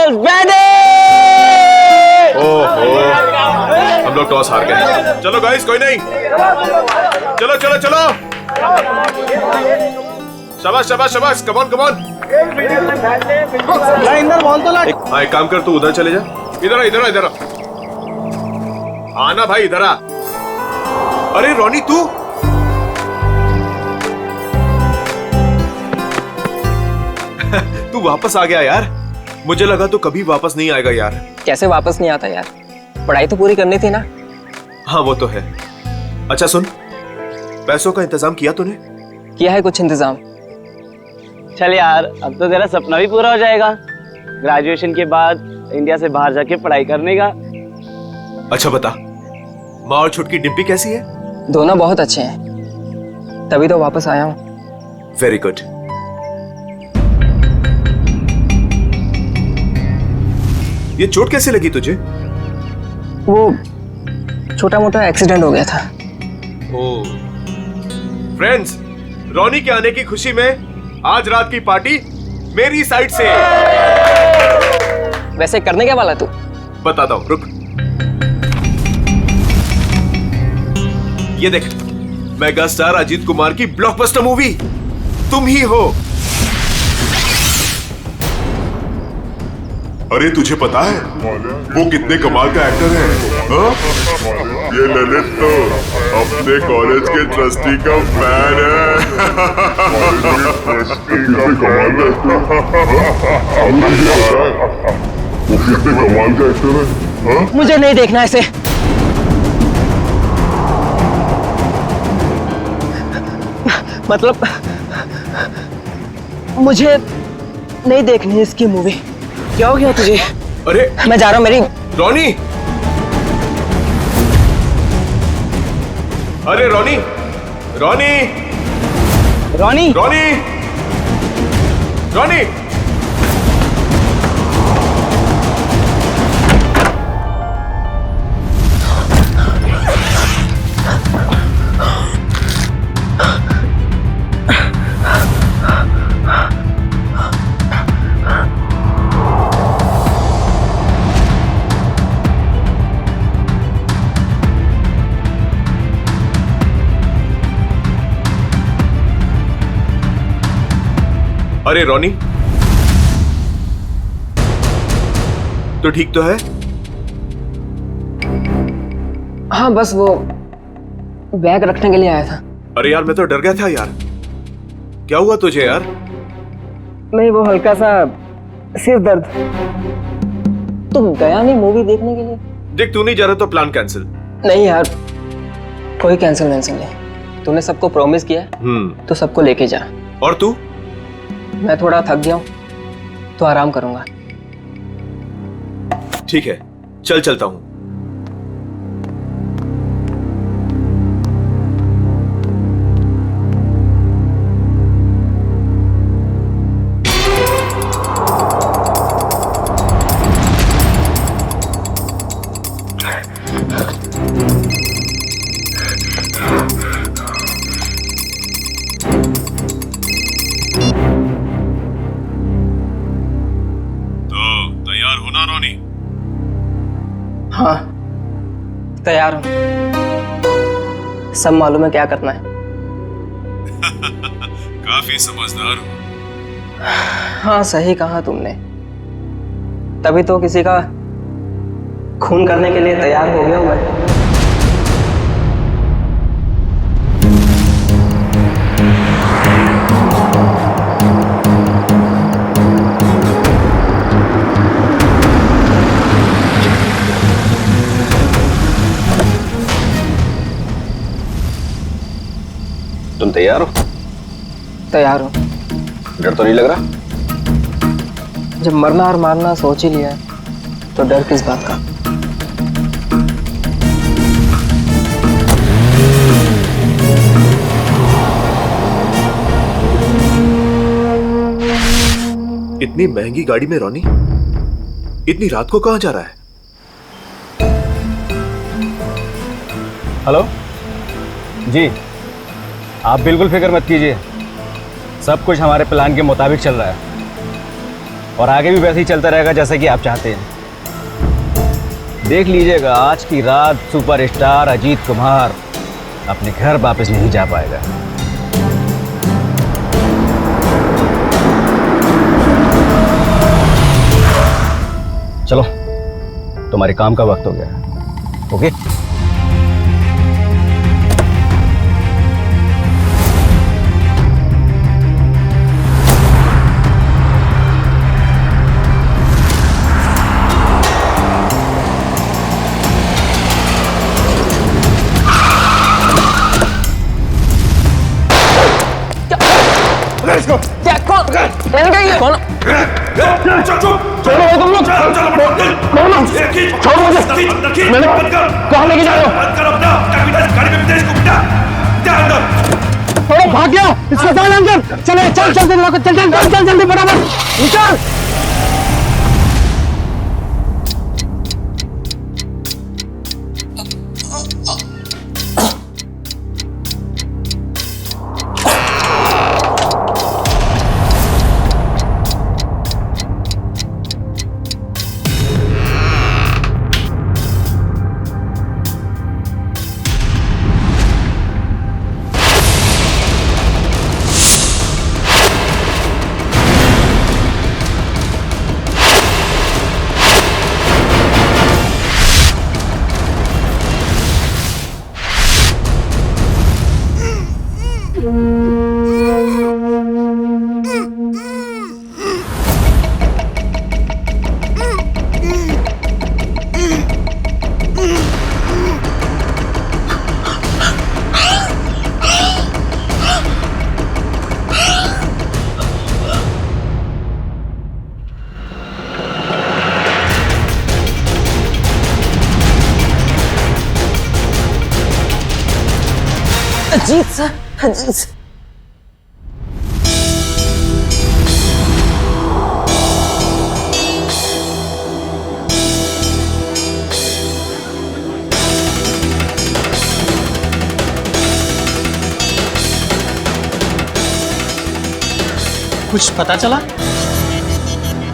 Toss batting. ओहो, हम लोग टॉस हार गए। चलो गाइस, कोई नहीं, चलो चलो चलो, शाबाश शाबाश शाबाश, come on come on. Inder ball तो लाट। हाँ, एक काम कर, तू उधर चले जा। इधर आ, इधर आ, इधर आ। आना भाई, इधर आ। अरे रोनी, तू तू वापस आ गया यार। मुझे लगा तू कभी वापस नहीं आएगा यार। कैसे वापस नहीं आता यार, पढ़ाई तो पूरी करनी थी ना। हाँ वो तो है। अच्छा सुन, पैसों का इंतजाम किया तूने? किया है कुछ इंतजाम। चल यार, अब तो तेरा सपना भी पूरा हो जाएगा, ग्रेजुएशन के बाद इंडिया से बाहर जाके पढ़ाई करने का। अच्छा बता, माँ और छुटकी डिम्पी कैसी है? दोनों बहुत अच्छे हैं, तभी तो वापस आया हूँ। Very good. ये चोट कैसे लगी तुझे? वो छोटा मोटा एक्सीडेंट हो गया था। ओह। फ्रेंड्स, रोनी के आने की खुशी में आज रात की पार्टी मेरी साइड से। वैसे करने क्या वाला तू? बताता हूं, रुक। ये देख, मेगा स्टार अजीत कुमार की ब्लॉकबस्टर मूवी तुम ही हो। अरे तुझे पता है वो कितने कमाल का एक्टर है? हाँ? ये ललित तो अपने कॉलेज के ट्रस्टी का फैन है। वो कितने कमाल का एक्टर है? हाँ? मुझे नहीं देखना ऐसे। मतलब मुझे नहीं देखनी इसकी मूवी। क्या हो गया तुझे? अरे मैं जा रहा हूँ। मेरी रोनी, अरे रोनी, रोनी, रोनी, रोनी, रोनी। अरे रोनी, तो ठीक तो है? हाँ बस वो बैग रखने के लिए आया था। अरे यार, मैं तो डर गया था यार। क्या हुआ तुझे यार? नहीं, वो हल्का सा सिर दर्द। तुम गया नहीं मूवी देखने के लिए? देख, तू नहीं जा रहा तो प्लान कैंसिल। नहीं यार, कोई कैंसिल नहीं। तूने सबको प्रॉमिस किया है तो सबको लेके जा। और तू? मैं थोड़ा थक गया हूँ तो आराम करूंगा। ठीक है, चल चलता हूं। हाँ तैयार हूँ, सब मालूम है क्या करना है। काफी समझदार हो। हाँ सही कहा तुमने, तभी तो किसी का खून करने के लिए तैयार हो गया हूँ मैं। तुम तैयार हो? तैयार हूँ। डर तो नहीं लग रहा? जब मरना और मारना सोच ही लिया है तो डर किस बात का। इतनी महंगी गाड़ी में रोनी इतनी रात को कहां जा रहा है? हेलो जी, आप बिल्कुल फिक्र मत कीजिए, सब कुछ हमारे प्लान के मुताबिक चल रहा है। और आगे भी वैसे ही चलता रहेगा जैसे कि आप चाहते हैं। देख लीजिएगा, आज की रात सुपरस्टार अजीत कुमार अपने घर वापस नहीं जा पाएगा। चलो, तुम्हारे काम का वक्त हो गया। ओके? भाग गया, इसको डाल अंदर। चले, चल चल चल चल चल चल जल्दी फटाफट निकल। Ajit sir, Ajit sir. कुछ पता चला?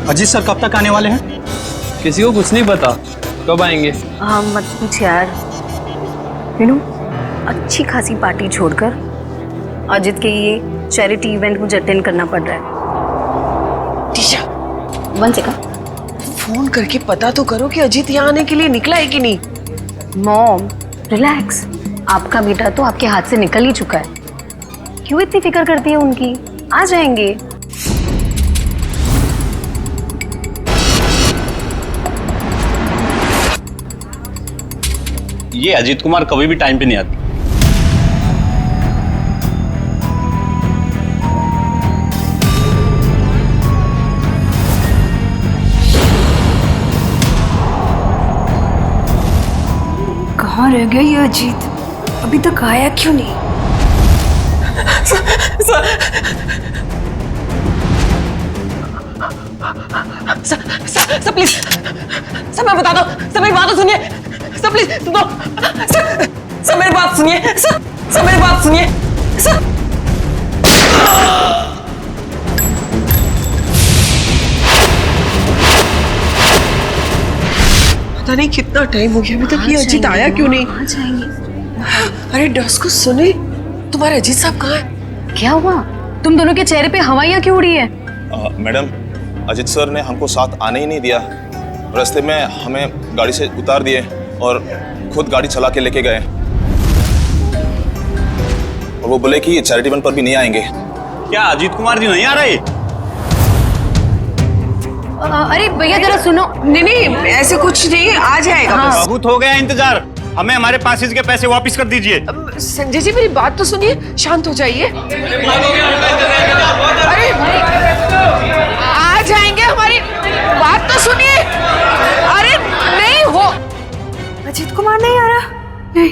अजीत सर कब तक आने वाले हैं? किसी को कुछ नहीं पता कब आएंगे। हाँ मत पूछ यार। विनू, अच्छी खासी पार्टी छोड़कर अजित के ये चैरिटी इवेंट मुझे अटेंड करना पड़ रहा है। टीशा, 1 सेकंड, फोन करके पता तो करो कि अजीत यहाँ आने के लिए निकला है कि नहीं। मॉम रिलैक्स, आपका बेटा तो आपके हाथ से निकल ही चुका है। क्यों इतनी फिक्र करती है उनकी? आ जाएंगे। ये अजीत कुमार कभी भी टाइम पे नहीं आती। कहाँ रह गया ये अजीत? अभी तक आया क्यों नहीं? सर प्लीज, सर मैं बता दो, सर मेरी बात तो सुनिए, सर प्लीज दो, सर मेरी बात सुनिए, सर मेरी बात सुनिए, सर। पता नहीं कितना टाइम हो गया, अभी तक ये अजीत आया क्यों नहीं? आ जाएंगे। अरे डस को सुने, तुम्हारे अजीत साहब कहाँ हैं? क्या हुआ? तुम दोनों के चेहरे पे हवाइयाँ क्यों उड़ी है? मैडम, अजीत सर ने हमको साथ आने ही नहीं दिया। रास्ते में हमें गाड़ी से उतार दिए और खुद गाड़ी चला के लेके गए। और वो बोले कि चैरिटी इवेंट पर भी नहीं आएंगे। क्या अजीत कुमार जी नहीं आ रहे? अरे भैया जरा सुनो। नहीं ऐसे कुछ नहीं, आ जाएगा। हाँ। बहुत हो गया इंतजार, हमें हमारे पासेज के पैसे वापस कर दीजिए। संजय जी मेरी बात तो सुनिए, शांत हो जाइए। अरे आ जाएंगे, हमारी बात तो सुनिए। अरे नहीं हो, अजीत कुमार नहीं आ रहा। नहीं,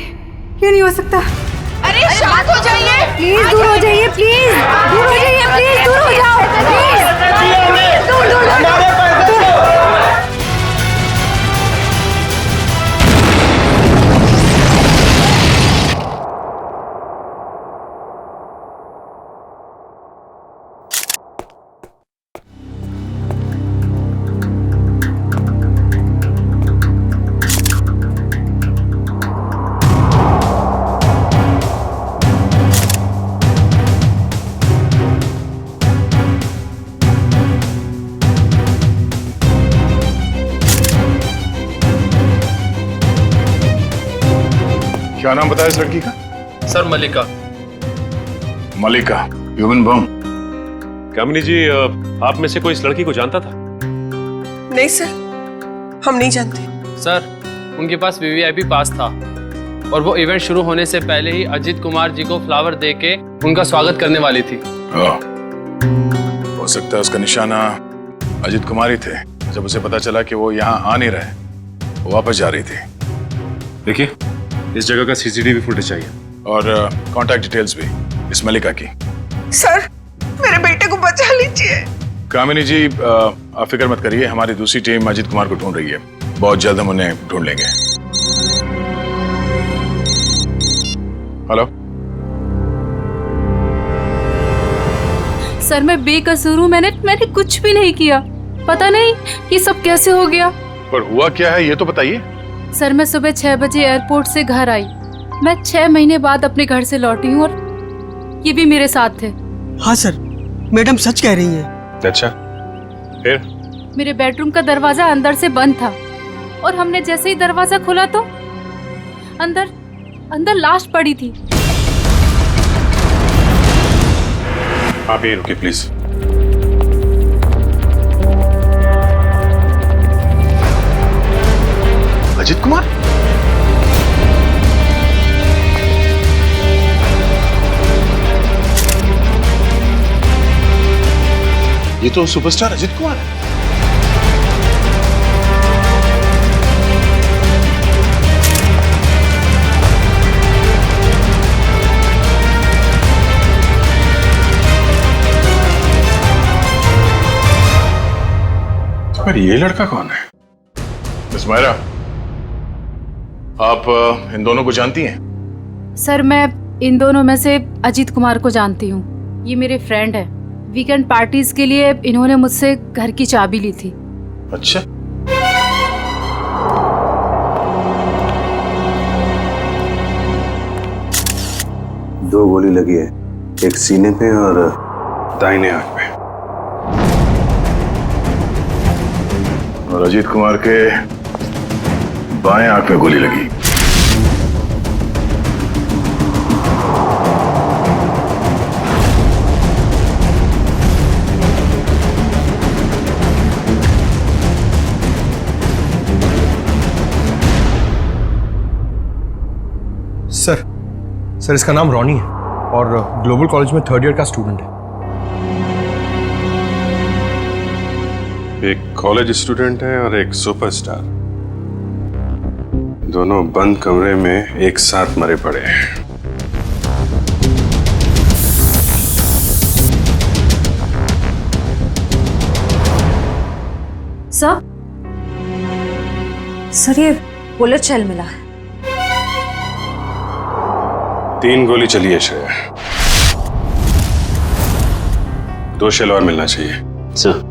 ये नहीं हो सकता। अरे शांत हो जाइए, प्लीज दूर हो जाइए, प्लीज दूर हो जाइए, प्लीज दूर हो जाओ, प्लीज दूर दूर दूर। क्या नाम बताया इस लड़की का? सर मलिका। मलिका, ह्यूमन बम। कामिनी जी, आप में से कोई इस लड़की को जानता था? नहीं सर, हम नहीं जानते। सर उनके पास वीवीआईपी पास था और वो इवेंट शुरू होने से पहले ही अजीत कुमार जी को फ्लावर देके उनका स्वागत करने वाली थी। हो सकता है उसका निशाना अजीत कुमार ही थे। जब उसे पता चला कि वो यहाँ आ नहीं रहे, वो वापस जा रही थी। देखिए, इस जगह का सीसीटीवी फुटेज चाहिए और कांटेक्ट डिटेल्स भी इस मलिका की। सर मेरे बेटे को बचा लीजिए। कामिनी जी, आप फिक्र मत करिए, हमारी दूसरी टीम अजीत कुमार को ढूंढ रही है। बहुत जल्द हम उन्हें ढूंढ लेंगे। हेलो सर, मैं बेकसूर हूँ। मैंने कुछ भी नहीं किया। पता नहीं ये सब कैसे हो गया। पर हुआ क्या है ये तो बताइए। सर मैं सुबह 6 बजे एयरपोर्ट से घर आई। मैं 6 महीने बाद अपने घर से लौटी हूँ और ये भी मेरे साथ थे। हाँ सर, मैडम सच कह रही हैं। अच्छा, फिर? मेरे बेडरूम का दरवाजा अंदर से बंद था और हमने जैसे ही दरवाजा खोला तो अंदर लाश पड़ी थी। आप यहीं रुकिए प्लीज। अजीत कुमार? ये तो सुपरस्टार अजीत कुमार है। पर ये लड़का कौन है? मिस मायरा, आप इन दोनों को जानती हैं? सर मैं इन दोनों में से अजीत कुमार को जानती हूँ। ये मेरे फ्रेंड है। वीकेंड पार्टीज के लिए इन्होंने मुझसे घर की चाबी ली थी। अच्छा, दो गोली लगी है, एक सीने पे और दाहिने आंख पे। और अजीत कुमार के बाएं आंख में गोली लगी। सर इसका नाम रॉनी है और ग्लोबल कॉलेज में 3rd ईयर का स्टूडेंट है। एक कॉलेज स्टूडेंट है और एक सुपरस्टार, दोनों बंद कमरे में एक साथ मरे पड़े हैं। सर ये बुलेट शेल मिला है। 3 गोली चली है श्रेया, 2 शेल और मिलना चाहिए। सर,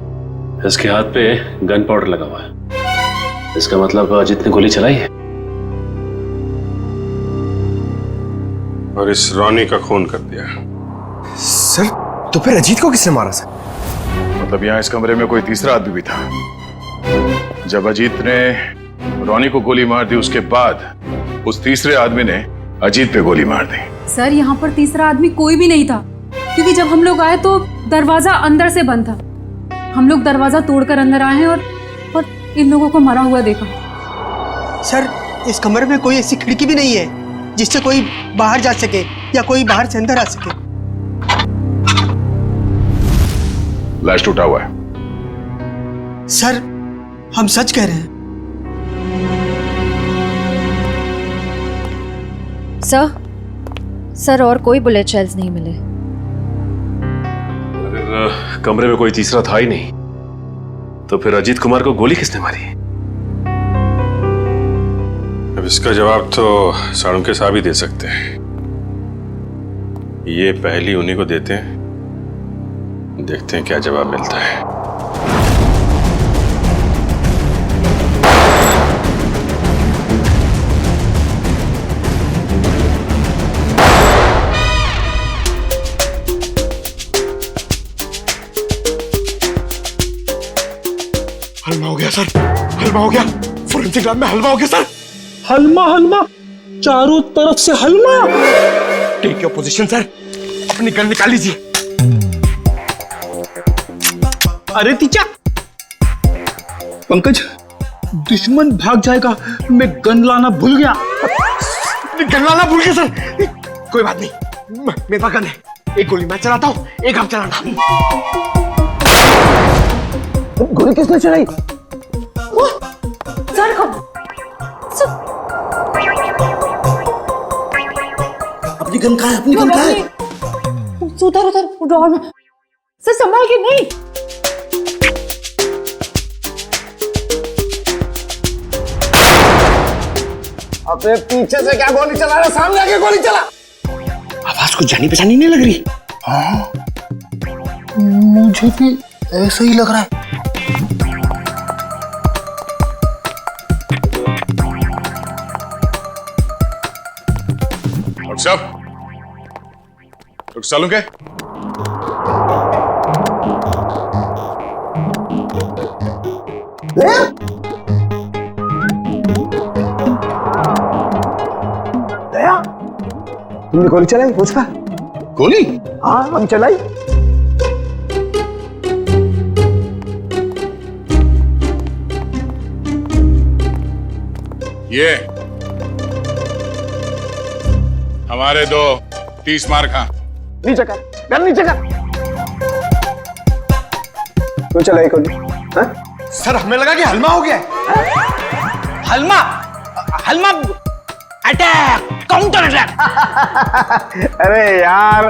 इसके हाथ पे गन पाउडर लगा हुआ है। इसका मतलब अजीत ने गोली चलाई है और इस रॉनी का खून कर दिया। सर तो फिर अजीत को किसने मारा सर? मतलब यहाँ इस कमरे में कोई तीसरा आदमी भी था। जब अजीत ने रॉनी को गोली मार दी, उसके बाद उस तीसरे आदमी ने अजीत पे गोली मार दी। सर यहाँ पर तीसरा आदमी कोई भी नहीं था, क्योंकि जब हम लोग आए तो दरवाजा अंदर से बंद था। हम लोग दरवाजा तोड़कर अंदर आए हैं और इन लोगों को मरा हुआ देखा। सर इस कमरे में कोई ऐसी खिड़की भी नहीं है जिससे कोई बाहर जा सके या कोई बाहर से अंदर आ सके। लाश टूटा हुआ है। सर हम सच कह रहे हैं। सर और कोई बुलेट शेल्स नहीं मिले। अगर कमरे में कोई तीसरा था ही नहीं तो फिर अजीत कुमार को गोली किसने मारी? अब इसका जवाब तो साळुंखे साहब ही दे सकते हैं। ये पहली उन्हीं को देते हैं, देखते हैं क्या जवाब मिलता है। हलवा हो गया सर, हलवा हो गया। फोरेंसिक लैब में हलवा हो गया सर। हलमा चारों तरफ से हलवा। टेक योर पोजीशन सर, अपनी गन निकाल लीजिए। अरे तीचा, पंकज, दुश्मन भाग जाएगा, मैं गन लाना भूल गया। गन लाना भूल गया सर। कोई बात नहीं, मेरे पास गन है। एक गोली मैं चलाता हूँ, एक आप चलाना। गोली किसने चलाई? सर कब? अपनी गन कहाँ है? अपनी गन कहाँ है? उधर उधर ड्रॉअर में। सर संभाल के। नहीं अपने पीछे से क्या गोली चला रहा? सामने आके गोली चला। आवाज कुछ जानी पहचानी नहीं लग रही। हाँ, मुझे भी ऐसा ही लग रहा है। डॉक्टर साहब, डॉक्टर सालू के दया, तुमने गोली चलाई? पूछ का गोली? हाँ, हम चलाई। ये हमारे दो 30 मार खा। नीचे कर, गन नीचे कर। तू चलाई गोली? सर हमें लगा कि हलमा हो गया है। हलमा, हलमा अटैक, काउंटर अटैक। अरे यार,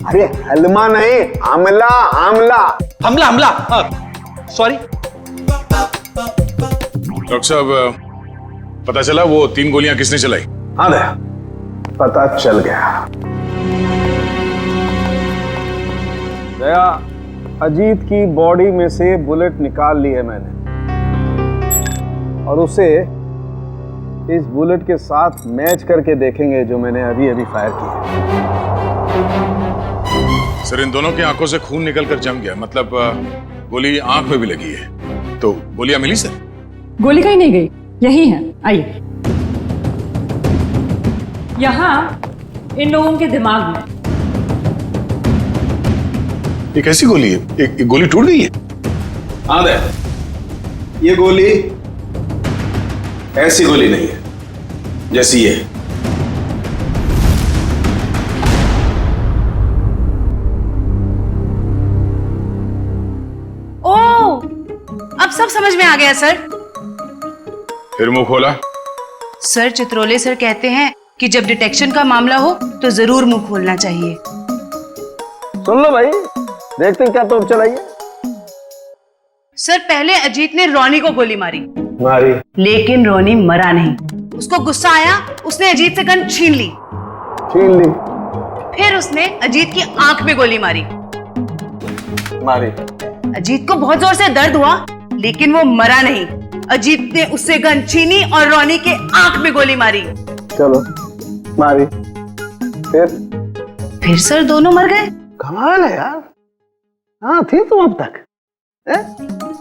अरे हलमा नहीं, आमला आमला। हमला हमला, सॉरी। डॉक्टर साहब, पता चला वो 3 गोलियां किसने चलाई? हाँ दया, पता चल गया। दया, अजीत की बॉडी में से बुलेट निकाल ली है मैंने, और उसे इस बुलेट के साथ मैच करके देखेंगे जो मैंने अभी अभी फायर की है। सर, इन दोनों की आंखों से खून निकलकर जम गया, मतलब गोली आंख में भी लगी है। तो गोलियां मिली सर? गोली कहीं नहीं गई, यही है। आइए, यहाँ इन लोगों के दिमाग में। ये कैसी गोली है? एक गोली टूट गई है? हाँ दे, ये गोली ऐसी गोली नहीं है जैसी ये। ओह, अब सब समझ में आ गया सर। फिर मुंह खोला? सर, चित्रोले सर कहते हैं कि जब डिटेक्शन का मामला हो तो जरूर मुंह खोलना चाहिए। सुन लो भाई, देखते हैं क्या तोप चलाइए। सर, पहले अजीत ने रोनी को गोली मारी, लेकिन रोनी मरा नहीं। उसको गुस्सा आया, उसने अजीत से गन छीन ली। फिर उसने अजीत की आंख में गोली मारी। अजीत को बहुत जोर से दर्द हुआ, लेकिन वो मरा नहीं। अजीत ने उससे गन छीनी और रोनी के आंख में गोली मारी। चलो, मारी। फिर सर दोनों मर गए। कमाल है यार। हाँ, थी तुम अब तक।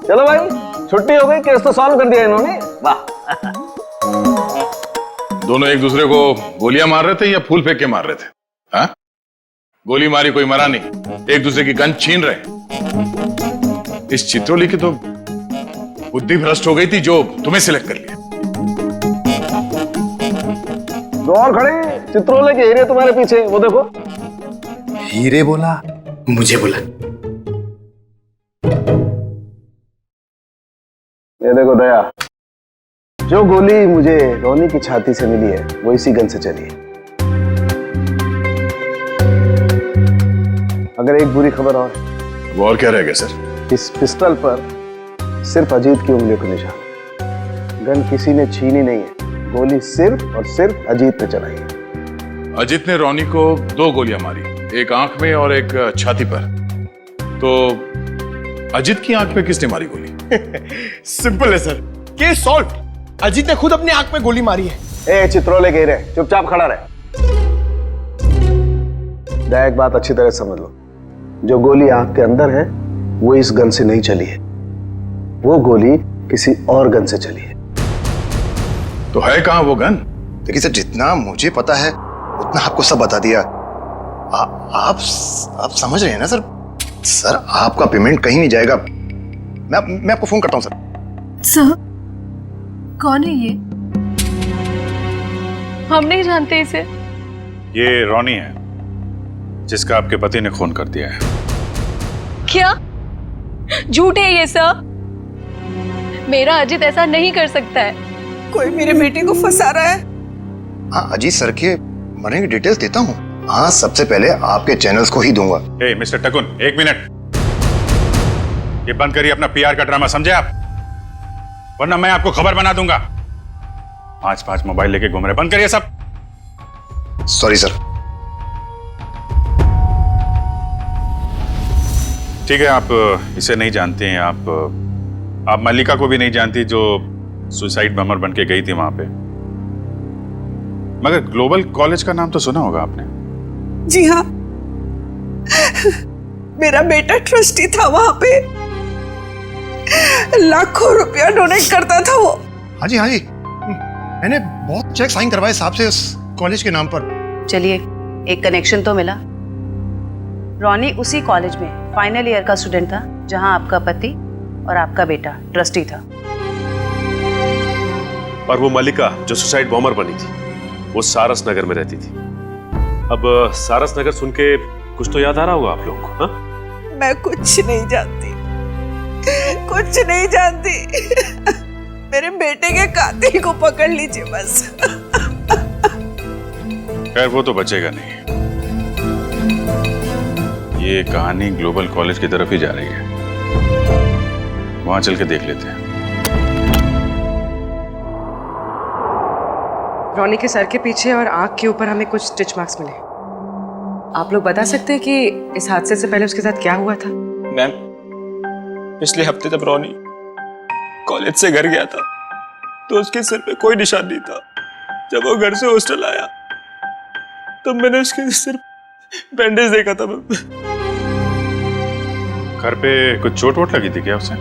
चलो भाई, छुट्टी हो गई, केस तो सॉल्व कर दिया इन्होंने। वाह। दोनों एक दूसरे को गोलियां मार रहे थे या फूल फेंक के मार रहे थे? हाँ? गोली मारी, कोई मरा नहीं, एक दूसरे की गन छीन रहे। इस चित्रोली की तो बुद्धि भ्रष्ट हो गई थी जो तुम्हें सिलेक्ट कर लिया। दो और खड़े, चित्रोले के हीरे तुम्हारे पीछे, वो देखो। हीरे बोला, मुझे बोला। ये देखो दया, जो गोली मुझे रोनी की छाती से मिली है वो इसी गन से चली है। अगर एक बुरी खबर और, वो और क्या रह गया सर? इस पिस्टल पर सिर्फ अजीत की उंगलियों के निशान है। गन किसी ने छीनी नहीं है, गोली सिर्फ और सिर्फ अजीत ने चलाई है। अजीत ने रोनी को 2 गोलियां मारी, एक आंख में और एक छाती पर। तो अजीत की आंख में किसने मारी गोली? सिंपल है सर, केस सॉल्व। अजीत ने खुद अपनी आंख में गोली मारी है। ए चित्रोले के हीरे, चुपचाप खड़ा रहे। दया, एक बात अच्छी तरह समझ लो, जो गोली आंख के अंदर है वो इस गन से नहीं चली है, वो गोली किसी और गन से चली है। तो है कहां वो गन? देखिए सर, जितना मुझे पता है उतना आपको सब बता दिया। आप समझ रहे हैं ना सर? सर आपका पेमेंट कहीं नहीं जाएगा। मैं आपको फोन करता हूँ सर। सर कौन है ये? हम नहीं जानते इसे। ये रोनी है जिसका आपके पति ने खून कर दिया है। क्या झूठ है ये सर? मेरा अजित ऐसा नहीं कर सकता है। कोई मेरे बेटे को फंसा रहा है। हाँ, अजीत सर के मरने की डिटेल्स देता हूँ। हाँ, सबसे पहले आपके चैनल्स को ही दूंगा। ए, मिस्टर टकुन, 1 मिनट। ये बंद करिए अपना पीआर का ड्रामा, समझे आप? वरना मैं आपको खबर बना दूंगा। 5 मोबाइल लेके घूम रहे, बंद करिए सब। Sorry sir. ठीक है, आप इसे नहीं जानते हैं। आप मल्लिका को भी नहीं जानती जो सुसाइड बमर बन के गई थी वहां पे। मगर ग्लोबल कॉलेज का नाम तो सुना होगा आपने। जी हाँ, मेरा बेटा ट्रस्टी था वहां पे। लाखों रुपया डोनेट करता था वो। हाँ जी, मैंने बहुत चेक साइन करवाए साहब से उस कॉलेज के नाम पर। चलिए, एक कनेक्शन तो मिला। रॉनी उसी कॉलेज में फाइनल ईयर का स्टूडेंट था जहां आपका पति और आपका बेटा ट्रस्टी था। और वो मल्लिका जो सुसाइड बॉम्बर बनी थी, वो सारस नगर में रहती थी। अब सारस नगर सुन के कुछ तो याद आ रहा होगा आप लोगों को। हाँ? मैं कुछ नहीं जानती, कुछ नहीं जानती। मेरे बेटे के कातिल को पकड़ लीजिए बस। खैर, वो तो बचेगा नहीं। ये कहानी ग्लोबल कॉलेज की तरफ ही जा रही है। वहां चल के देख लेते हैं। रॉनी के सर के पीछे और आंख के ऊपर हमें कुछ स्टिच मार्क्स मिले। आप लोग बता सकते हैं कि इस हादसे से पहले उसके साथ क्या हुआ था? मैम, पिछले हफ्ते जब रॉनी कॉलेज से घर गया था तो उसके सिर पे कोई निशान नहीं था। जब वो घर से हॉस्टल आया तब मैंने उसके सिर बैंडेज देखा था। घर पे कुछ चोट वोट लगी थी क्या उसे?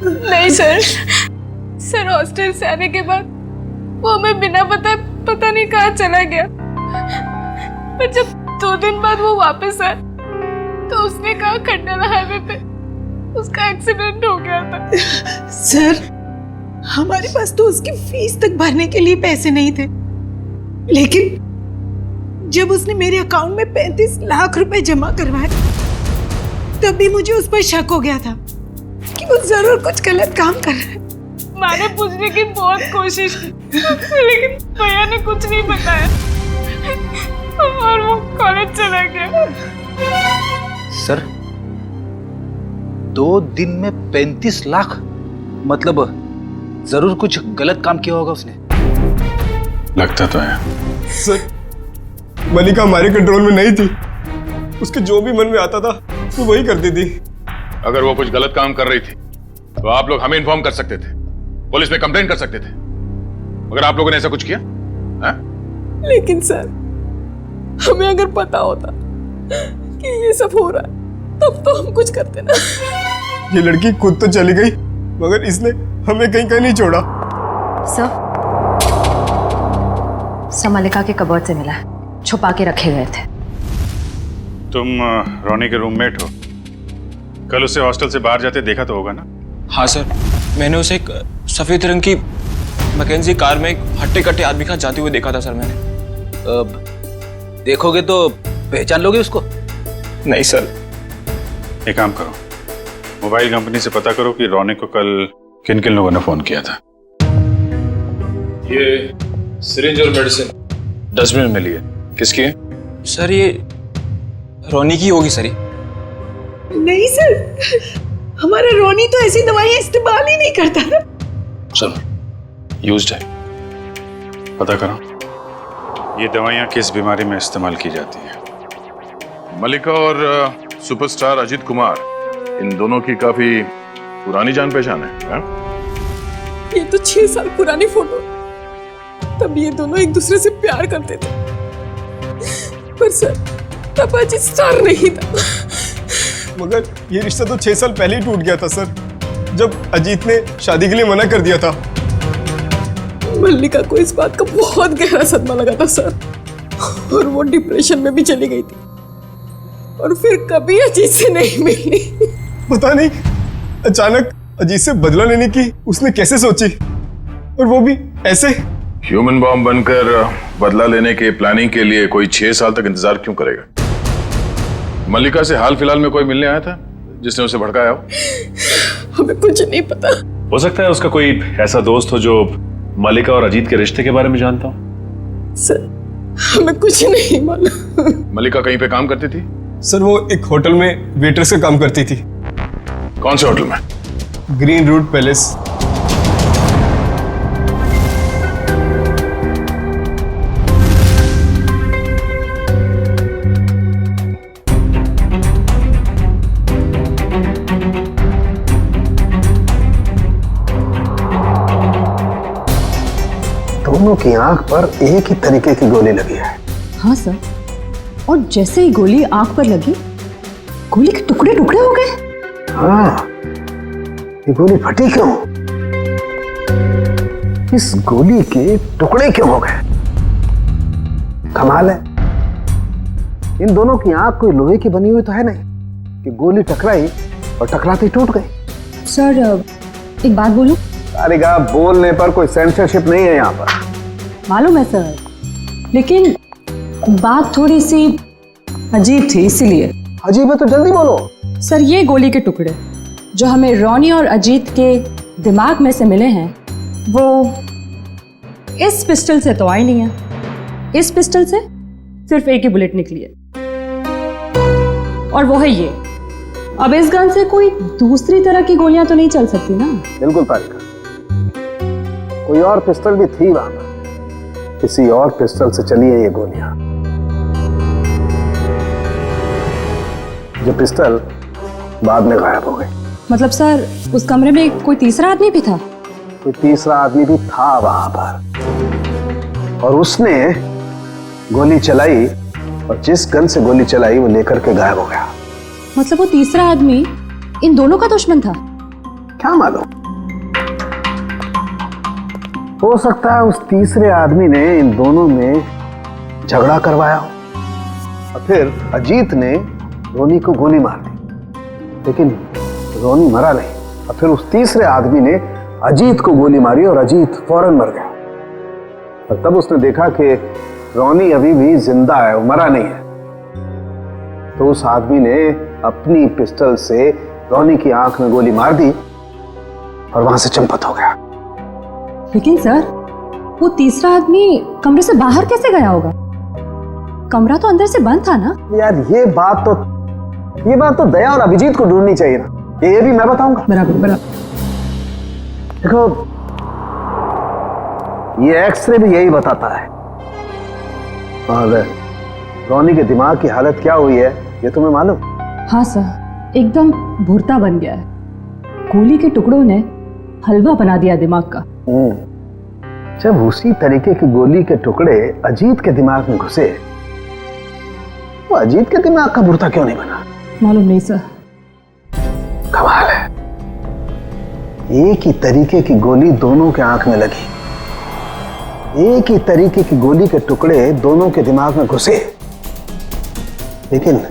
नहीं सर हॉस्टल से आने के बाद वो हमें बिना पता नहीं कहाँ चला गया। पर जब 2 दिन बाद वो वापस आया तो उसने कहा खंडाला हाईवे पे उसका एक्सीडेंट हो गया था। सर, हमारे पास तो उसकी फीस तक भरने के लिए पैसे नहीं थे, लेकिन जब उसने मेरे अकाउंट में 35 लाख रुपए जमा करवाए तब भी मुझे उस पर शक हो गया था कि वो जरूर कुछ गलत काम कर रहा है। मैंने पूछने की बहुत कोशिश की लेकिन भैया ने कुछ नहीं बताया और वो कॉलेज चला गया। सर, 2 दिन में 35 लाख? मतलब जरूर कुछ गलत काम किया होगा उसने। लगता तो है। सर, मल्लिका हमारे कंट्रोल में नहीं थी। उसके जो भी मन में आता था वो वही करती थी। अगर वो कुछ गलत काम कर रही थी तो आप लोग हमें इन्फॉर्म कर सकते थे, पुलिस में कंप्लेंट कर सकते थे। मगर आप लोगों ने ऐसा कुछ किया? लेकिन सर, हमें अगर पता होता कि ये सब हो रहा है तब तो हम कुछ करते ना। ये लड़की खुद तो चली गई मगर इसने हमें कहीं नहीं छोड़ा। सर मल्लिका के कबर्ड से मिला है, छुपा के रखे गए थे। तुम रोनी के रूममेट हो, कल उसे हॉस्टल से बाहर जाते देखा तो होगा ना? हाँ सर, मैंने उसे एक सफेद रंग की मैकेंजी कार में एक हट्टे कट्टे आदमी के साथ जाते हुए देखा था सर मैंने। देखोगे तो पहचान लोगे उसको? नहीं सर। एक काम करो, मोबाइल कंपनी से पता करो कि रोनी को कल किन किन लोगों ने फोन किया था। ये सिरिंज और मेडिसिन डस्टबिन में मिली है, किसकी है? सर, ये रोनी की होगी सर। नहीं सर, हमारा रोनी तो ऐसी दवाइयां इस्तेमाल ही नहीं करता था। चलो, यूज्ड है, पता करो ये दवाइयां किस बीमारी में इस्तेमाल की जाती है। मल्लिका और सुपरस्टार अजित कुमार, इन दोनों की काफी पुरानी जान पहचान है। ये तो 6 साल पुरानी फोटो, तब ये दोनों एक दूसरे से प्यार करते थे। पर सर, तब अजित स्टार नहीं था। मगर ये रिश्ता तो 6 साल पहले ही टूट गया था सर, जब अजीत ने शादी के लिए मना कर दिया था। मल्लिका को इस बात का बहुत गहरा सदमा लगा था सर, और वो डिप्रेशन में भी चली गई थी और फिर कभी अजीत से नहीं मिली। पता नहीं अचानक अजीत से बदला लेने की उसने कैसे सोची, और वो भी ऐसे। ह्यूमन बॉम्ब बनकर बदला लेने के प्लानिंग के लिए कोई 6 साल तक इंतजार क्यों करेगा? मल्लिका से हाल फिलहाल में कोई मिलने आया था जिसने उसे भड़काया हो? हमें कुछ नहीं पता। हो सकता है उसका कोई ऐसा दोस्त हो जो मल्लिका और अजीत के रिश्ते के बारे में जानता हो। सर हमें कुछ नहीं मालूम। मल्लिका कहीं पे काम करती थी? सर वो एक होटल में वेट्रेस का काम करती थी। कौन से होटल में? Green Route Palace. दोनों की आंख पर एक ही तरीके की गोली लगी है। हाँ सर, और जैसे ही गोली आंख पर लगी, गोली के टुकड़े टुकड़े हो गए। हाँ, ये गोली फटी क्यों? इस गोली के टुकड़े क्यों हो गए? कमाल है, इन दोनों की आंख कोई लोहे की बनी हुई तो है नहीं कि गोली टकराई और टकराते टूट गई। सर एक बात बोलूं? अरे गा, बोलने पर कोई सेंसरशिप नहीं है यहाँ पर। मालूम है सर, लेकिन बात थोड़ी सी अजीब थी, इसीलिए। अजीब है तो जल्दी बोलो। सर ये गोली के टुकड़े जो हमें रॉनी और अजीत के दिमाग में से मिले हैं, वो इस पिस्टल से तो आई नहीं है। इस पिस्टल से सिर्फ एक ही बुलेट निकली है, और वो है ये। अब इस गन से कोई दूसरी तरह की गोलियां तो नहीं चल सकती ना? बिल्कुल तारिका, कोई और पिस्टल भी थी वहां पर, किसी और पिस्टल से चली है ये गोलियां। जो पिस्टल बाद में गायब हो गई। मतलब सर उस कमरे में कोई तीसरा आदमी भी था? कोई तीसरा आदमी भी था वहां पर, और उसने गोली चलाई, और जिस गन से गोली चलाई वो लेकर के गायब हो गया। मतलब वो तीसरा आदमी इन दोनों का दुश्मन था? क्या मालूम, हो सकता है उस तीसरे आदमी ने इन दोनों में झगड़ा करवाया हो, और फिर अजीत ने रोनी को गोली मार दी, लेकिन रोनी मरा नहीं, और फिर उस तीसरे आदमी ने अजीत को गोली मारी और अजीत फौरन मर गया। और तब उसने देखा कि रोनी अभी भी जिंदा है, वो मरा नहीं है, तो उस आदमी ने अपनी पिस्टल से रोनी की आंख में गोली मार दी और वहां से चंपत हो गया। लेकिन सर वो तीसरा आदमी कमरे से बाहर कैसे गया होगा? कमरा तो अंदर से बंद था ना? यार ये बात तो दया और अभिजीत को ढूंढनी चाहिए ना, ये भी मैं बताऊंगा। बराबर बराबर। देखो ये एक्सरे भी यही बताता है, और रोनी के दिमाग की हालत क्या हुई है ये तुम्हें मालूम? हाँ सर, एकदम भुरता बन गया है। गोली के टुकड़ों ने हलवा बना दिया दिमाग का। जब उसी तरीके की गोली के टुकड़े अजीत के दिमाग में घुसे, वो अजीत के दिमाग का भुरता क्यों नहीं बना? मालूम नहीं सर। कमाल है, एक ही तरीके की गोली दोनों के आंख में लगी, एक ही तरीके की गोली के टुकड़े दोनों के दिमाग में घुसे, लेकिन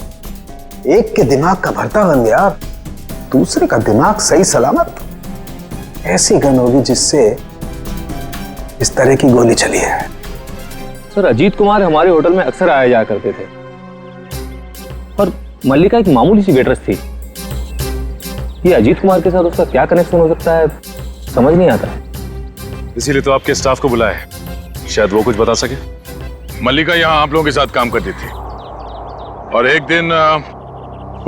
एक के दिमाग का भरता बन गया, दूसरे का दिमाग सही सलामत। ऐसी गन होगी जिससे इस तरह की गोली चली है। सर अजीत कुमार हमारे होटल में अक्सर आया जाया करते थे, और मल्लिका एक मामूली सी वेट्रेस थी। ये अजीत कुमार के साथ उसका क्या कनेक्शन हो सकता है, समझ नहीं आता। इसीलिए तो आपके स्टाफ को बुलाया है, शायद वो कुछ बता सके। मल्लिका यहाँ आप लोगों के साथ काम करती थी, और एक दिन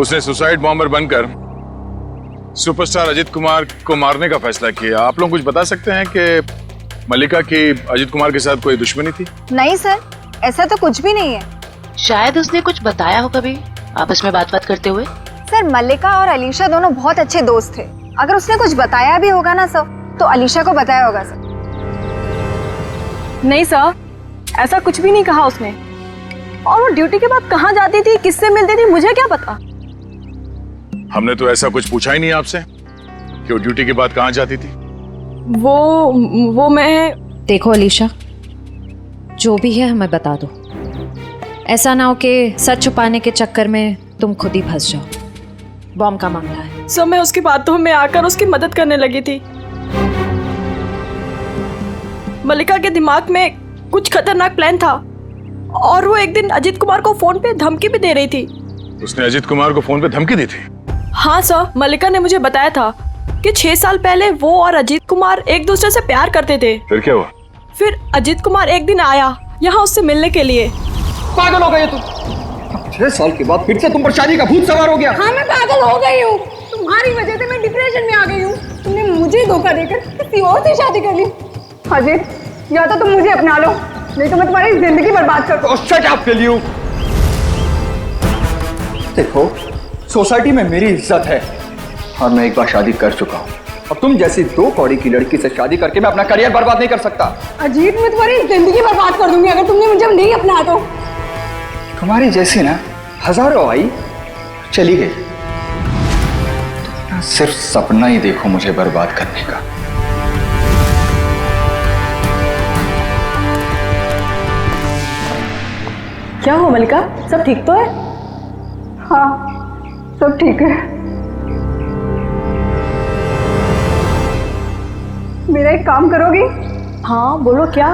उसने सुसाइड बॉम्बर बनकर सुपरस्टार अजीत कुमार को मारने का फैसला किया। आप लोग कुछ बता सकते हैं कि मल्लिका की अजीत कुमार के साथ कोई दुश्मनी थी? नहीं सर, ऐसा तो कुछ भी नहीं है। शायद उसने कुछ बताया हो कभी आपस में बात करते हुए। सर मल्लिका और अलीशा दोनों बहुत अच्छे दोस्त थे। अगर उसने कुछ बताया भी होगा ना सर, तो अलीशा को बताया होगा सर। नहीं सर, ऐसा कुछ भी नहीं कहा उसने। और वो ड्यूटी के बाद कहाँ जाती थी, किससे मिलती थी, मुझे क्या पता। हमने तो ऐसा कुछ पूछा ही नहीं आपसे कि वो ड्यूटी के बाद कहाँ जाती थी। वो मैं देखो अलीशा, जो भी है हमें बता दो। ऐसा ना हो कि सच छुपाने के चक्कर में तुम खुद ही फंस जाओ। बॉम्ब का मामला है। सर मैं उसकी बातों में आकर उसकी मदद करने लगी थी। मल्लिका के दिमाग में कुछ खतरनाक प्लान था और वो एक दिन अजीत कुमार को फोन पे धमकी भी दे रही थी। उसने अजीत कुमार को फोन पे धमकी दी थी? हाँ सर, मल्लिका ने मुझे बताया था कि 6 साल पहले वो और अजीत कुमार एक दूसरे से प्यार करते थे। फिर क्या हुआ? फिर अजीत कुमार एक दिन आया यहाँ उससे मिलने के लिए। पागल हो गई तुम? 6 साल के बाद फिर से तुम पर शादी का भूत सवार हो गया। हाँ मैं पागल हो गई हूँ, तुम्हारी वजह से मैं डिप्रेशन में आ गई हूँ। तुमने मुझे धोखा देकर किसी और से शादी कर ली। अजीत, या तो तुम मुझे अपना लो, नहीं तो मैं तुम्हारी जिंदगी बर्बाद कर दूँ। Shut up will you. देखो, सोसाइटी में मेरी इज्जत है और मैं एक बार शादी कर चुका हूँ। अब तुम जैसी 2 कौड़ी की लड़की से शादी करके मैं अपना करियर बर्बाद नहीं कर सकता। अजीत, मैं तुम्हारी जिंदगी बर्बाद कर दूंगी अगर तुमने मुझे नहीं अपना तो। तुम्हारी जैसी ना हजारों आई चली गई। तुम सिर्फ सपना ही देखो मुझे बर्बाद करने का। क्या हो मल्लिका, सब ठीक तो है? हाँ सब ठीक है। मेरा एक काम करोगी? हाँ बोलो क्या?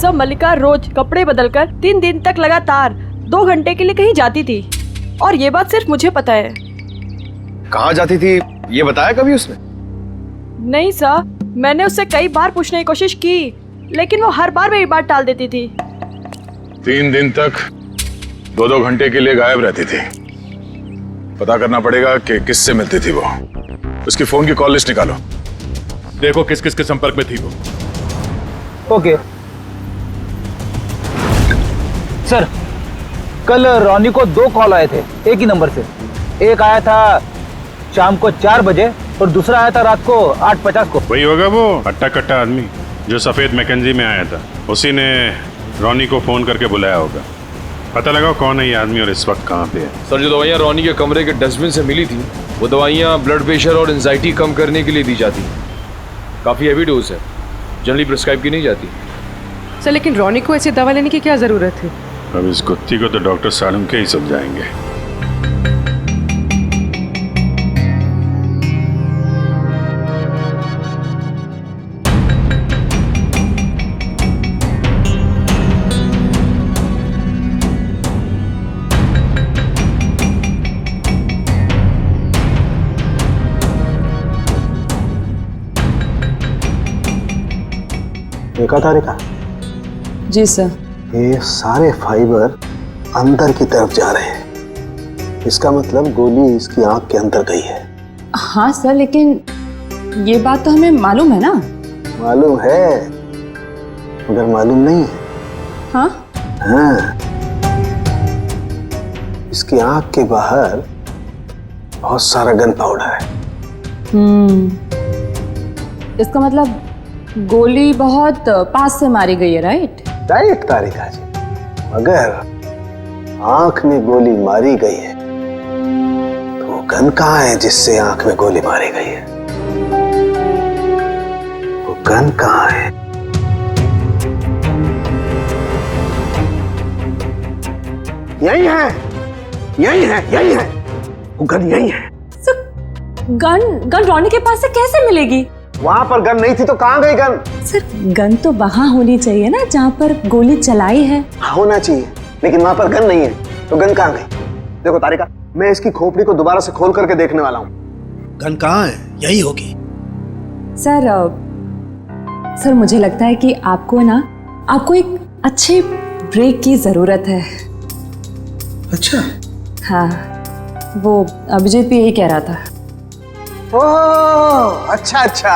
सब मल्लिका रोज कपड़े बदलकर 3 दिन तक लगातार 2 घंटे के लिए कहीं जाती थी और ये बात सिर्फ मुझे पता है। कहाँ जाती थी ये बताया कभी उसने? नहीं सर, मैंने उससे कई बार पूछने की कोशिश की लेकिन वो हर बार मेरी बात टाल देती थी। 3 दिन तक 2-2 घंटे के लिए गायब रहती थी। पता करना पड़ेगा कि किससे मिलती थी वो। उसकी फोन की कॉल लिस्ट निकालो, देखो किस किस के संपर्क में थी वो। ओके सर, कल रॉनी को 2 कॉल आए थे एक ही नंबर से। एक आया था शाम को 4 बजे और दूसरा आया था रात को 8:50 को। वही होगा वो हट्टा कट्टा आदमी जो सफेद मैकेंजी में आया था। उसी ने रॉनी को फोन करके बुलाया होगा। पता लगाओ कौन है ये आदमी और इस वक्त कहाँ पे है। सर, जो दवाइयाँ रॉनी के कमरे के डस्टबिन से मिली थी वो दवाइयाँ ब्लड प्रेशर और एंजाइटी कम करने के लिए दी जाती। काफ़ी हैवी डोज है, जनरली प्रिस्क्राइब की नहीं जाती। सर लेकिन रॉनी को ऐसी दवा लेने की क्या जरूरत है? अब इस गुत्ती को तो डॉक्टर सालुंके ही समझाएंगे। देखा था रेखा? जी सर। ये सारे फाइबर अंदर की तरफ जा रहे हैं। इसका मतलब गोली इसकी आंख के अंदर गई है। हाँ सर, लेकिन ये बात तो हमें मालूम है ना। मालूम है मगर मालूम नहीं है। हाँ हाँ, इसकी आंख के बाहर बहुत सारा गन पाउडर है। इसका मतलब गोली बहुत पास से मारी गई है, राइट? राइट तारिका जी, अगर आंख में गोली मारी गई है तो गन कहाँ है जिससे आंख में गोली मारी गई है? वो गन कहाँ है? यही है, यही है, यही है, वो गन यही है। गन रॉनी के पास से कैसे मिलेगी? वहां पर गन नहीं थी तो कहां गई गन? सर गन तो वहां होनी चाहिए ना जहां पर गोली चलाई है। होना चाहिए, लेकिन वहां पर गन नहीं है तो गन कहां गई? देखो तारिका, मैं इसकी खोपड़ी को दोबारा से खोल करके देखने वाला हूँ। गन कहाँ है? यही होगी। सर मुझे लगता है कि आपको एक अच्छे ब्रेक की जरूरत है। अच्छा? हाँ, वो अभिजीत भी यही कह रहा था। ओह अच्छा अच्छा,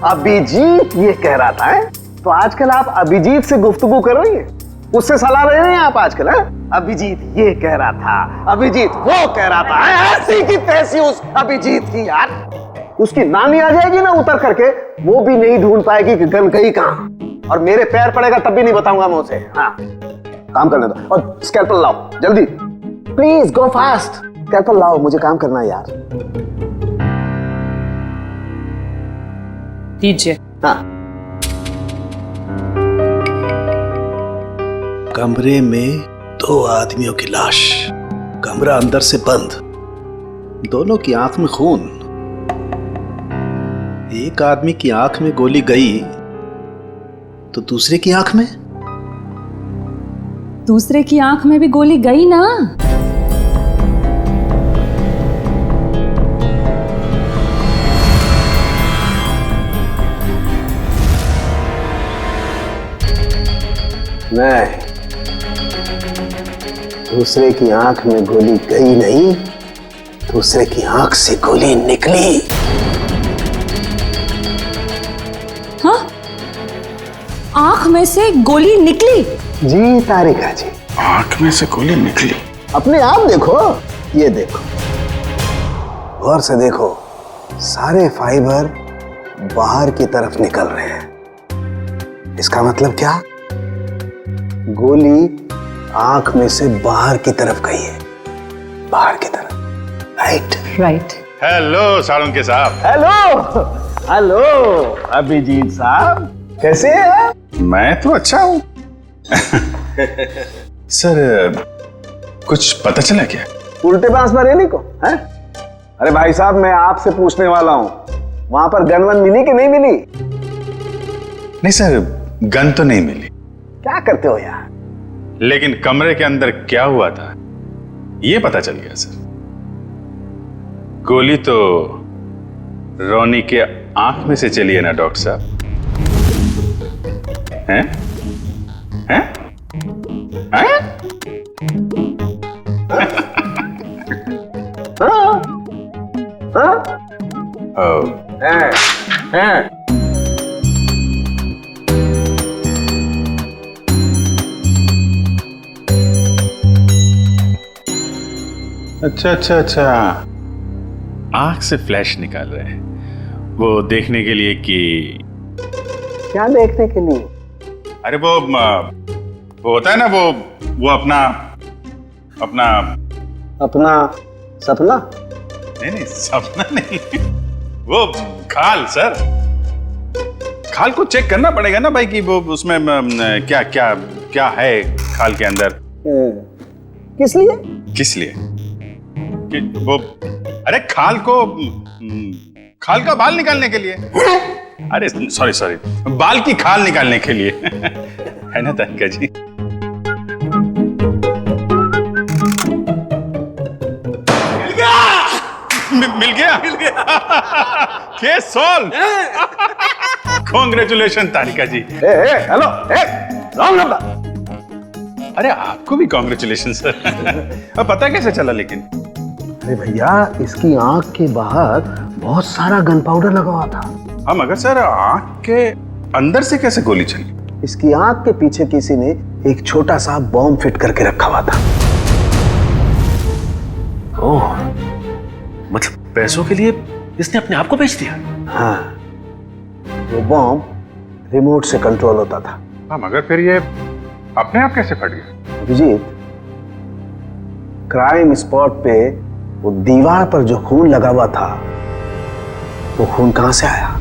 अभिजीत ये कह रहा था है? तो आजकल आप अभिजीत से गुफ्तगू कर रही हैं, उससे सलाह ले रहे हैं आप आजकल? है अभिजीत ये कह रहा था, अभिजीत वो कह रहा था, ऐसी की तैसी उस अभिजीत की यार। उसकी नानी आ जाएगी ना उतर करके, वो भी नहीं ढूंढ पाएगी कि गन गई कहाँ, और मेरे पैर पड़ेगा तब भी नहीं बताऊंगा मैं उसे। हाँ काम करने दो, और स्कैल्पल लाओ जल्दी, प्लीज गो फास्ट। स्कैल्पल लाओ, मुझे काम करना है यार। दीजिए। हाँ कमरे में 2 आदमियों की लाश, कमरा अंदर से बंद, दोनों की आंख में खून। एक आदमी की आंख में गोली गई तो दूसरे की आंख में? दूसरे की आंख में भी गोली गई ना। नहीं, दूसरे की आंख में गोली गई नहीं, दूसरे की आंख से गोली निकली। हाँ? आंख में से गोली निकली? जी तारिका जी, आंख में से गोली निकली। अपने आप देखो, ये देखो, गौर से देखो, सारे फाइबर बाहर की तरफ निकल रहे हैं। इसका मतलब क्या? गोली आंख में से बाहर की तरफ गई है, बाहर की तरफ। राइट। हेलो साळुंके साहब। हेलो हेलो अभिजीत साहब, कैसे हैं? मैं तो अच्छा हूँ। सर, कुछ पता चला क्या? उल्टे बांस बरेली को है? अरे भाई साहब, मैं आपसे पूछने वाला हूँ, वहां पर गन वन मिली कि नहीं मिली? नहीं सर, गन तो नहीं मिली। क्या करते हो यार? लेकिन कमरे के अंदर क्या हुआ था ये पता चल गया सर। गोली तो रोनी के आंख में से चली है ना डॉक्टर साहब? हैं? हैं? हैं? हैं? अच्छा अच्छा अच्छा, आंख से फ्लैश निकाल रहे हैं, वो देखने के लिए कि क्या देखने के लिए? अरे वो होता है ना, वो अपना सपना? नहीं सपना नहीं, वो खाल सर, खाल को चेक करना पड़ेगा ना भाई कि वो उसमें क्या क्या क्या है खाल के अंदर। किस लिए? किस लिए? कि वो, अरे खाल का बाल निकालने के लिए। अरे सॉरी, बाल की खाल निकालने के लिए। है ना तारिका जी? मिल गया। Case solve. Congratulation Tarika ji. Hello, wrong number. अरे आपको भी कांग्रेचुलेशन सर। अब पता कैसे चला लेकिन? अरे भैया, इसकी आंख के बाहर बहुत सारा गन पाउडर लगा हुआ था। हाँ मगर सर, आंख के अंदर से कैसे गोली चली? इसकी आंख के पीछे किसी ने एक छोटा सा बॉम्ब फिट करके रखा हुआ था। ओह, मतलब पैसों के लिए इसने अपने आप को बेच दिया? हाँ, वो बॉम्ब रिमोट से कंट्रोल होता था। हाँ मगर फिर ये अपने आप कैसे फट गया? अभिजीत, क्राइम स्पॉट पे वो दीवार पर जो खून लगा हुआ था, वो खून कहां से आया?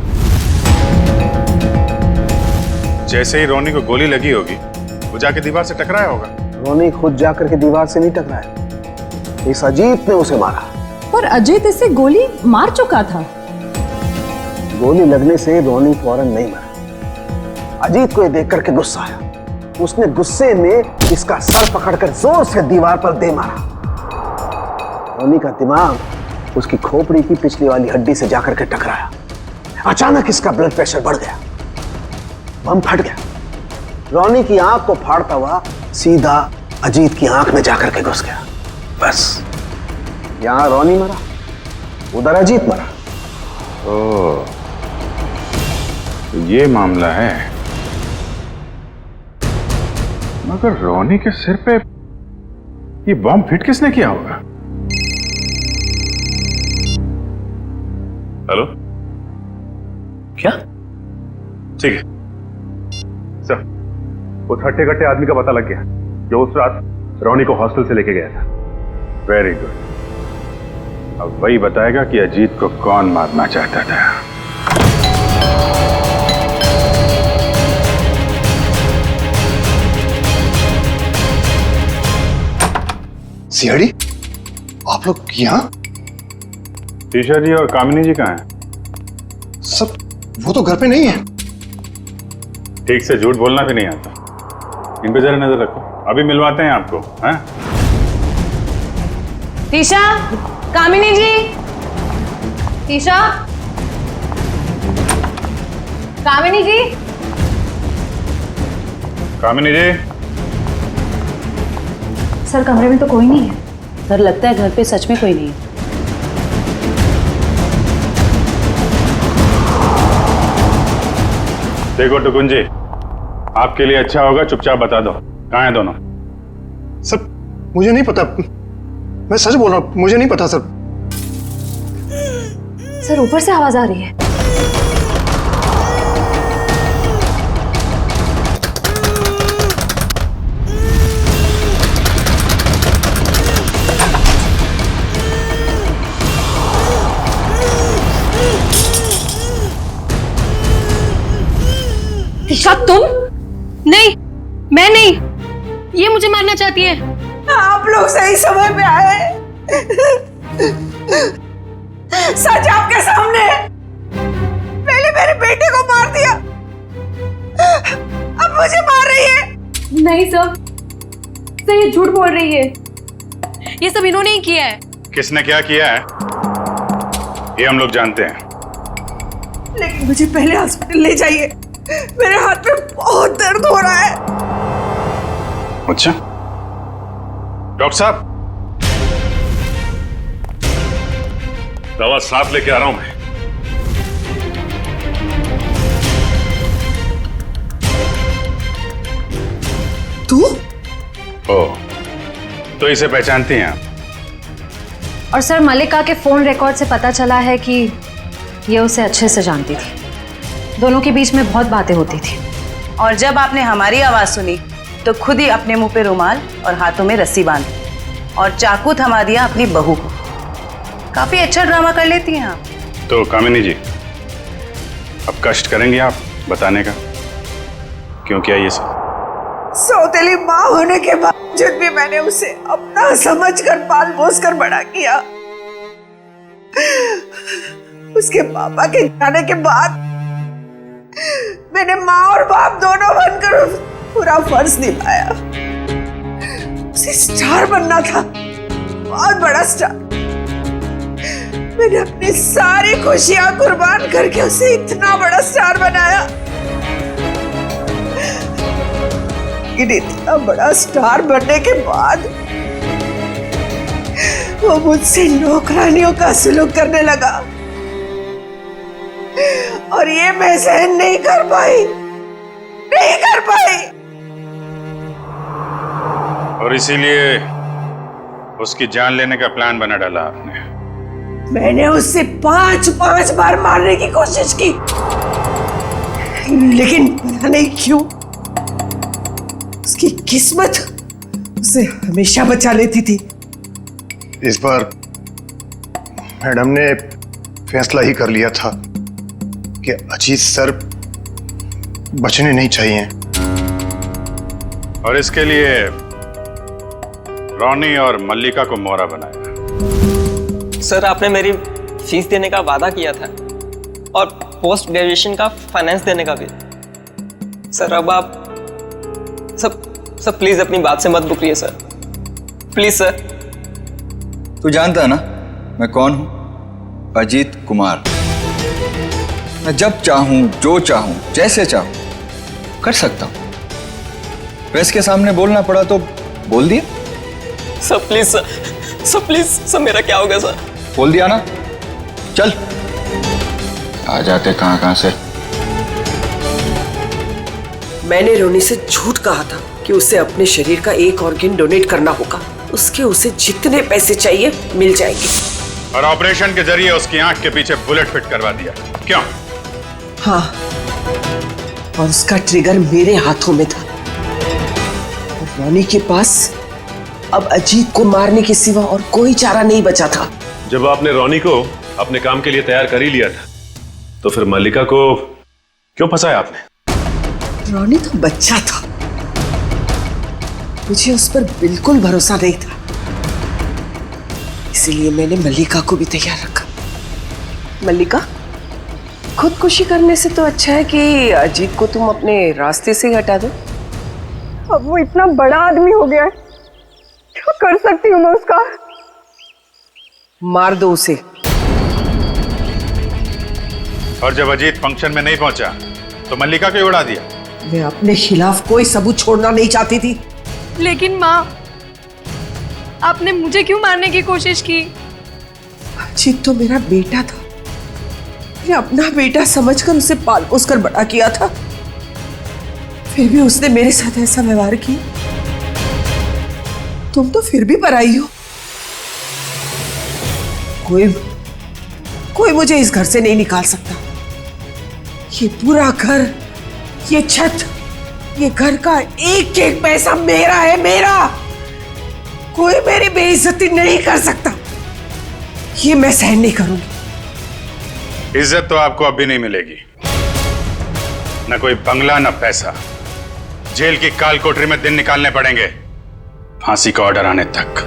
जैसे ही रोनी को गोली लगी होगी, वो जाके दीवार से टकराया होगा। रोनी खुद जाकर के दीवार से नहीं टकराया, इस अजीत ने उसे मारा। पर अजीत इसे गोली मार चुका था। गोली लगने से रोनी फौरन नहीं मरा। अजीत को ये देख करके गुस्सा आया, उसने गुस्से में इसका सर पकड़कर जोर से दीवार पर दे मारा। रोनी का दिमाग उसकी खोपड़ी की पिछली वाली हड्डी से जाकर के टकराया। अचानक इसका ब्लड प्रेशर बढ़ गया, बम फट गया। रोनी की आंख को फाड़ता हुआ सीधा अजीत की आंख में जाकर के घुस गया। बस, यहां रोनी मरा, उधर अजीत मरा। ओह, तो ये मामला है। मगर रोनी के सिर पे ये बॉम्ब फिट किसने किया होगा? हेलो, क्या? ठीक है सर, उस हट्टे कट्टे आदमी का पता लग गया जो उस रात रोनी को हॉस्टल से लेके गया था। वेरी गुड, अब वही बताएगा कि अजीत को कौन मारना चाहता था। सीआईडी, आप लोग यहाँ? टीशा जी और कामिनी जी कहाँ हैं? सब वो तो घर पे नहीं है। ठीक से झूठ बोलना भी नहीं आता। इन पे जरा नजर रखो, अभी मिलवाते हैं आपको। हैं? तीशा, कामिनी जी, तीशा, कामिनी जी, कामिनी जी। सर कमरे में तो कोई नहीं है। सर लगता है घर पे सच में कोई नहीं है। देखो टुकुन जी, आपके लिए अच्छा होगा चुपचाप बता दो कहाँ हैं दोनों। सर मुझे नहीं पता, मैं सच बोल रहा हूँ, मुझे नहीं पता सर। सर ऊपर से आवाज आ रही है। तीशा तुम? नहीं, मैं नहीं। ये मुझे मारना चाहती है। आप लोग सही समय पे आए। सच आपके सामने है। पहले मेरे बेटे को मार दिया, अब मुझे मार रही है। नहीं सर, ये झूठ बोल रही है। ये सब इन्होंने ही किया है। किसने क्या किया है ये हम लोग जानते हैं। लेकिन मुझे पहले हॉस्पिटल ले जाइए, मेरे हाथ में बहुत दर्द हो रहा है। अच्छा डॉक्टर साहब, दवा साथ लेके आ रहा हूं मैं। तू? ओ, तो इसे पहचानती हैं आप? और सर मल्लिका के फोन रिकॉर्ड से पता चला है कि ये उसे अच्छे से जानती थी। दोनों के बीच में बहुत बातें होती थी। और जब आपने हमारी आवाज सुनी तो खुद ही अपने मुंह पे रुमाल और हाथों में रस्सी बांधी और चाकू थमा दिया अपनी बहू को। काफी अच्छा ड्रामा कर लेती हैं आप। तो कामिनी जी, अब कष्ट करेंगी आप बताने का क्यों किया ये सब? सौतेली माँ होने के बावजूद भी मैंने उसे अपना समझकर पाल पोस कर बड़ा किया। उसके पापा के जाने के बाद मैंने माँ और बाप दोनों बनकर पूरा फर्ज निभाया। उसे स्टार बनना था, बहुत बड़ा स्टार। मैंने अपनी सारी खुशियां कुर्बान करके उसे इतना बड़ा स्टार बनाया। लेकिन इतना बड़ा स्टार बनने के बाद वो मुझसे नौकरानियों का सलूक करने लगा और ये मैं सहन नहीं कर पाई, नहीं कर पाई। और इसीलिए उसकी जान लेने का प्लान बना डाला आपने। मैंने उससे 5 बार मारने की कोशिश की, लेकिन पता नहीं क्यों उसकी किस्मत उसे हमेशा बचा लेती थी। इस बार मैडम ने फैसला ही कर लिया था कि अजीत सर बचने नहीं चाहिए। और इसके लिए रोनी और मल्लिका को मोहरा बनाया। सर आपने मेरी फीस देने का वादा किया था और पोस्ट ग्रेजुएशन का फाइनेंस देने का भी। सर अब आप सब प्लीज अपनी बात से मत मुकरिए सर, प्लीज सर। तू जानता है ना मैं कौन हूं? अजीत कुमार। मैं जब चाहूं, जो चाहूं, जैसे चाहूं कर सकता हूं। प्रेस के सामने बोलना पड़ा तो बोल दिया। Sir please sir please sir, मेरा क्या होगा सर? बोल दिया ना, चल। आ जाते कहां से। मैंने रोनी से झूठ कहा था कि उसे अपने शरीर का एक ऑर्गन डोनेट करना होगा। उसके उसे जितने पैसे चाहिए मिल जाएंगे। और ऑपरेशन के जरिए उसकी आंख के पीछे बुलेट फिट करवा दिया। क्यों? हाँ, और उसका ट्रिगर मेरे हाथों में था। और रोनी के पास अब अजीत को मारने के सिवा और कोई चारा नहीं बचा था। जब आपने रोनी को अपने काम के लिए तैयार कर ही लिया था, तो फिर मल्लिका को क्यों फंसाया आपने? रोनी तो बच्चा था, मुझे उस पर बिल्कुल भरोसा नहीं था। इसीलिए मैंने मल्लिका को भी तैयार रखा। मल्लिका, खुदकुशी करने से तो अच्छा है कि अजीत को तुम अपने रास्ते से ही हटा दो। अब वो इतना बड़ा आदमी हो गया है, क्या कर सकती हूँ मैं उसका? मार दो उसे। और जब अजीत फंक्शन में नहीं पहुंचा तो मल्लिका को ही उड़ा दिया। मैं अपने खिलाफ कोई सबूत छोड़ना नहीं चाहती थी। लेकिन माँ, आपने मुझे क्यों मारने की कोशिश की? अजीत तो मेरा बेटा था, मैंने अपना बेटा समझकर उसे पाल पोस कर बड़ा किया था, फिर भी उसने मेरे साथ ऐसा व्यवहार किया। तुम तो फिर भी पराई हो। कोई मुझे इस घर से नहीं निकाल सकता। ये पूरा घर, ये छत, ये घर का एक एक पैसा मेरा है, मेरा। कोई मेरी बेइज्जती नहीं कर सकता। ये मैं सहन नहीं करूंगी। इज्जत तो आपको अब भी नहीं मिलेगी, न कोई बंगला न पैसा। जेल की काल कोठरी में दिन निकालने पड़ेंगे, फांसी का ऑर्डर आने तक।